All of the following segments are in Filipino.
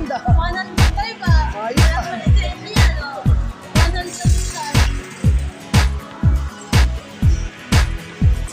ganda. 105 ba? Ayos ah.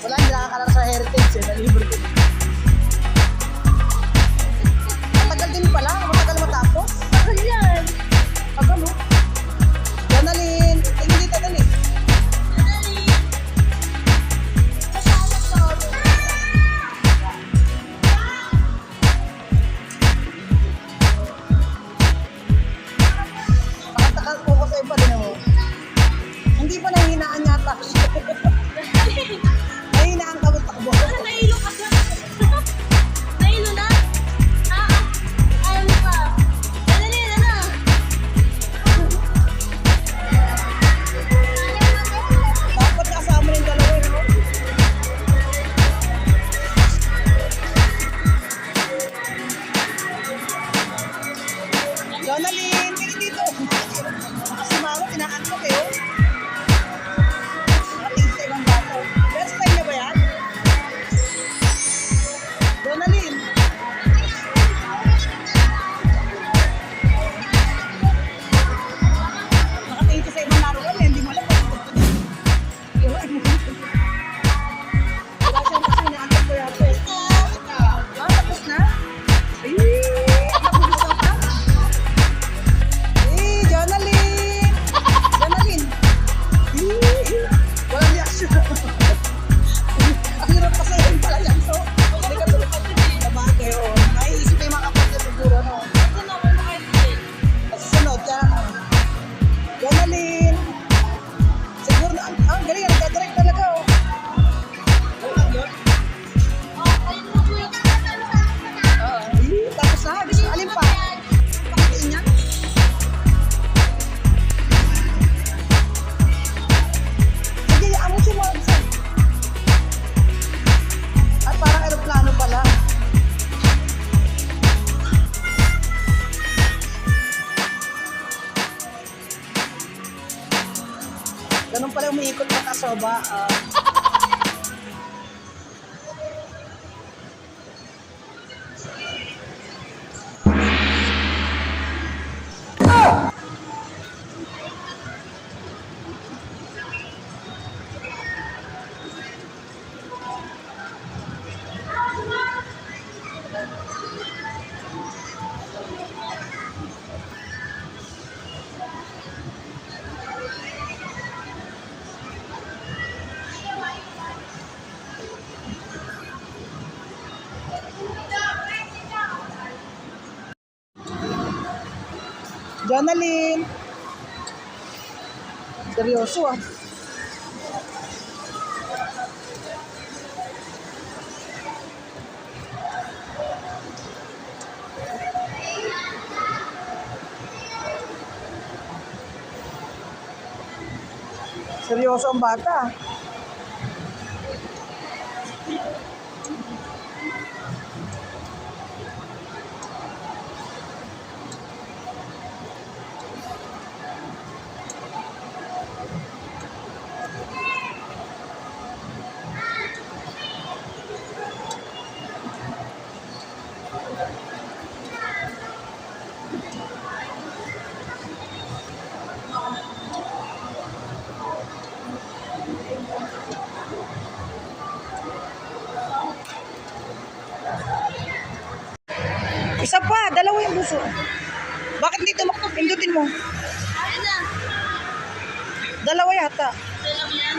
Wala, hindi nakakalala sa heritage eh. Nalibre ko. Matagal din pala. Matagal matapos. Bakit yan? Tagal mo. Janalyn. Tingin dito, dali. Dali. Kasama ko. Nakatakal po ko sa iba din mo. Hindi pa nahinaan yata. Nahinaan ka mo takbo. Nahilo ka na. Nahilo na? Ayaw mo pa. Dali, ano? Dapat kasama rin dalawa, no? Janalyn, tingin dito. Kasi mama, pinakantok eh, oh. Nakatingin sa ibang bata. First time niya ba yan? Janalyn. Nakatingin ka sa ibang laruan eh, hindi mo alam kung wala siyang kasi inaantok ko yata eh. Tapos na? Ay, nagugusto ka? Janalyn! Janalyn! Walang reaction. Ang hirap kasi yun pala yan. So, hindi ka tulad sabagay, oh. Naiisip yung mga kapatid siguro, no? Ito na ako makailin. Susunod, yan. Janalyn! Siguro na, galing, nagkadirect talaga, oh. Wala yun. Ayun mo po yung Tapos na, gusto, alin pa? Pakitiin niya. Sige, amo siya mo. At parang aeroplano pala. Ganun pala umiikot pa kasoba. Janalyn! Seryoso ah. Seryoso ang bata. Isa pa, dalawa yung buso. Bakit dito mo? Pindutin mo. Ayun na. Dalawa yata. Ito lang yan.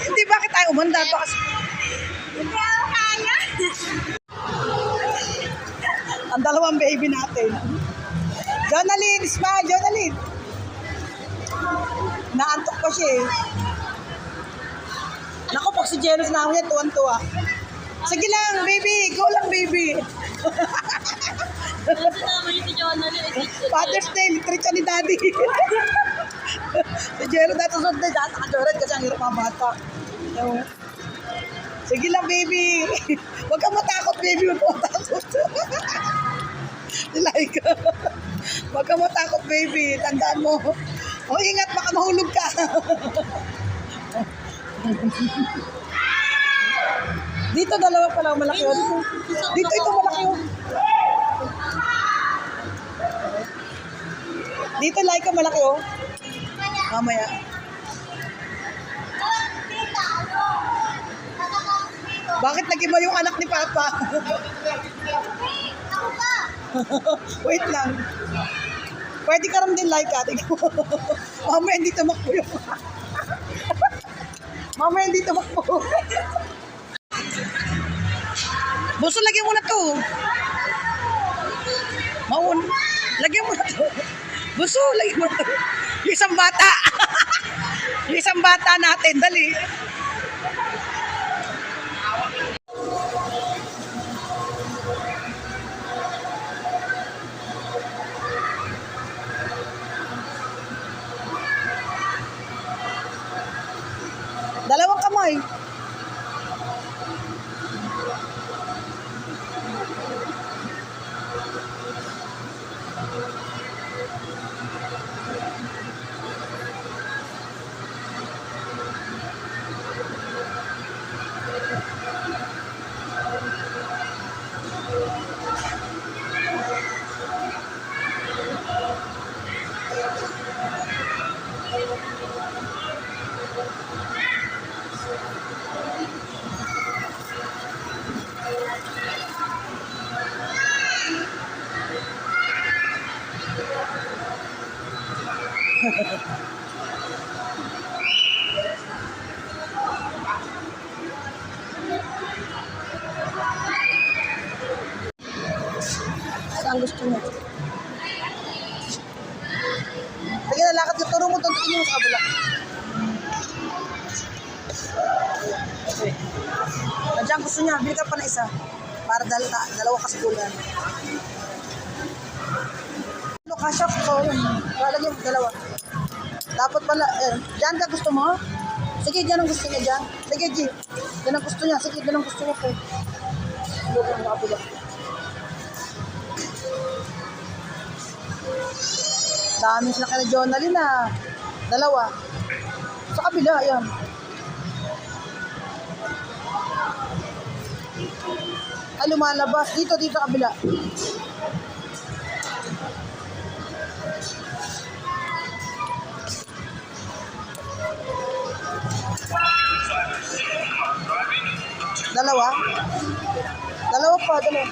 Hindi, bakit tayo umanda to kasi? Hindi ako kaya. Ang dalawang baby natin. Janalyn, smile, Janalyn. Naantok pa siya eh. Naku, pag si Jeros na ako yan, tuwan-tuwa. Sige lang, baby. Go lang, baby. Kasi naman yung si Jonathan. Father's Day, literature ni Daddy. Si Jero dati sunod na dyan, nakajored kasi ang hirap mga bata. So, sige lang, baby. Huwag kang matakot, baby. Huwag kang matakot. Like, huwag kang matakot, baby. Tandaan mo. O, ingat, baka mahulog ka. Dito, dalawa pala. Malaki. Dito, ito malaki. Dito, Laika, malaki, oh. Mamaya. Bakit nag-iba yung anak ni Papa? Wait lang. Pwede ka rin din, Laika. Mamaya hindi tumakbo yung... Mamaya hindi tumakbo. Buso, lagyan mo na to. Maun. Lagyan mo na to. Buso, lagyan mo na to. Yung isang bata. Yung isang bata natin. Dali. Dalawang kamay. Saan gusto mo? Sige, lalakad ka. Turo mo, tuntukin mo sa kabila. Okay. Nandiyan gusto niya. Bili ka pa na isa. Para dalawa ka sa kulan. Ano, kasya ko. Lalagyan mo dalawa. Dapat pala, dyan ka gusto mo? Sige, dyan ang gusto niya dyan. Sige, G. Dyan ang gusto niya. Sige, dyan ang gusto niya po. Lupa ang kabila. Dami sila kay Jonalyn na. Dalawa. Sa kabila, ayan. Ay, lumalabas. Dito sa kabila. Dalawa? Dalawa pa, dalawa.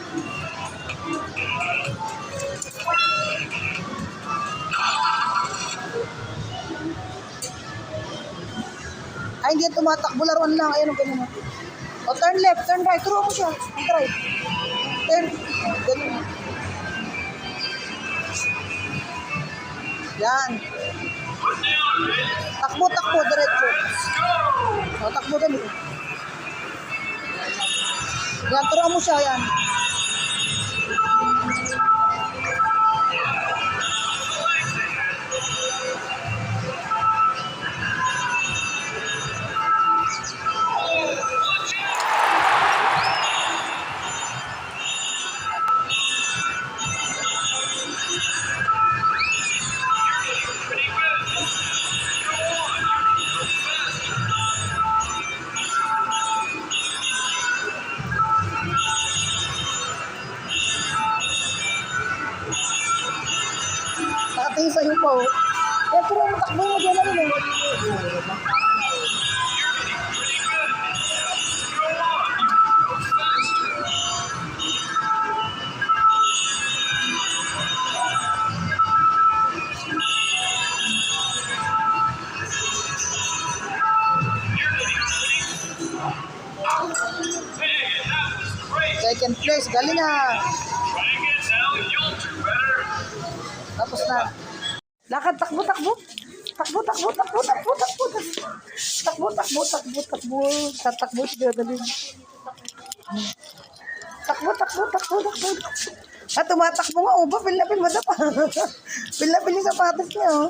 Ay, hindi yan tumatakbo. Laruan lang. Ayan, ganyan. O, turn left, turn right. Turo mo siya. Try. Turn. Ganyan. Yan. Takbo, diretso. O, takbo, dali. Yan, turo mo siya, yan. Nakatingin sa'yo po. Kaya turo mo, takbo mo dyan na rin. Second place, galing ah. Tapos na. Lakad, takbo. Takbo. Tatakbo siya, galing. Takbo. At tumatakbo nga, oh, pil-lapil mo pa. Pil-lapil yung sapatos niya, oh.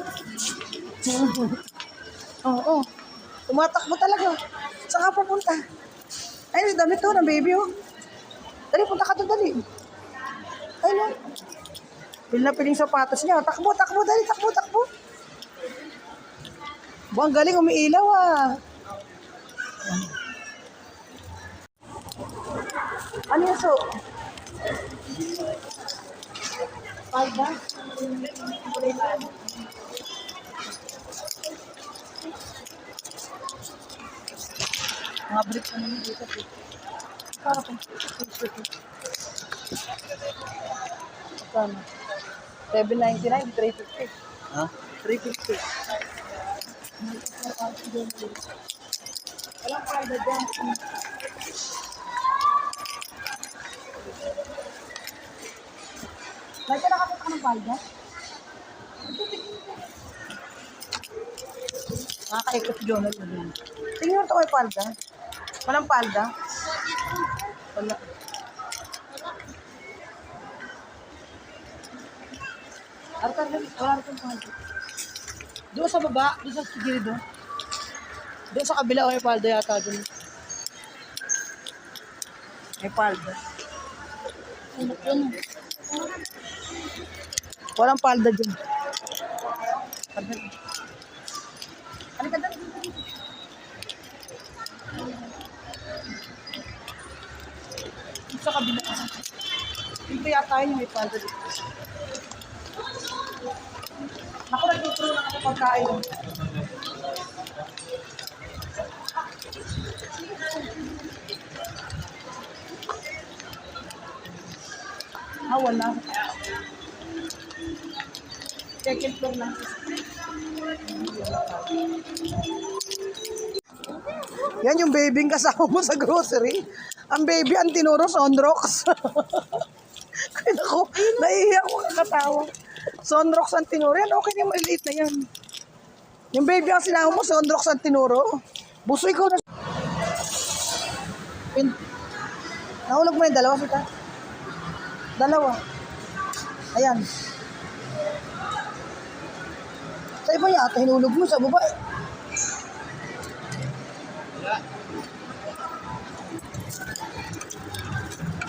Oo. Tumatakbo talaga. Saan ka pupunta? Ay, damit to ng baby, oh. Dali, punta ka doon, dali. Ay, no. Pil-lapil yung sapatos niya. Takbo, dali, takbo. Buang galing, umiilaw, ah. Ano yan, so? Palda? Mga brick na naman dito. Para kung Kano? 799, 350. Ha? 350. Walang palda dyan. May ka nakakita ka ng palda? Nakakaikot si Jonah yun. Tingnan mo ito may palda. Walang palda? Wala. Artan, wala rin palda. Doon sa baba, doon sa sigiri doon. Doon sa kabila may palda yata doon. May palda. Walang palda dyan. Palda. Ano ka doon? Sa kabila. Dito yata yun may palda dito. Ako nagtuturo lang ako pagkain. Wala. Second floor lang. Yan yung baby kasama mo sa grocery. Ang baby ang tinuro Sonrox. Ay naku, naiiyak ko kakatawa. Sonrox ang tinuro. Yan, okay na maliit na yan. Yung baby ang sinama mo, Sonrox ang tinuro. Busoy ko na. Nahulog mo yung dalawa, Sita? Dalawa. Ayan. Sa iba yata, hinulog mo sa baba.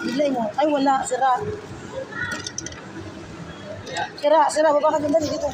Bilay mo. Ay, wala. Sira. Sira. Baba ka dyan. Dali dito.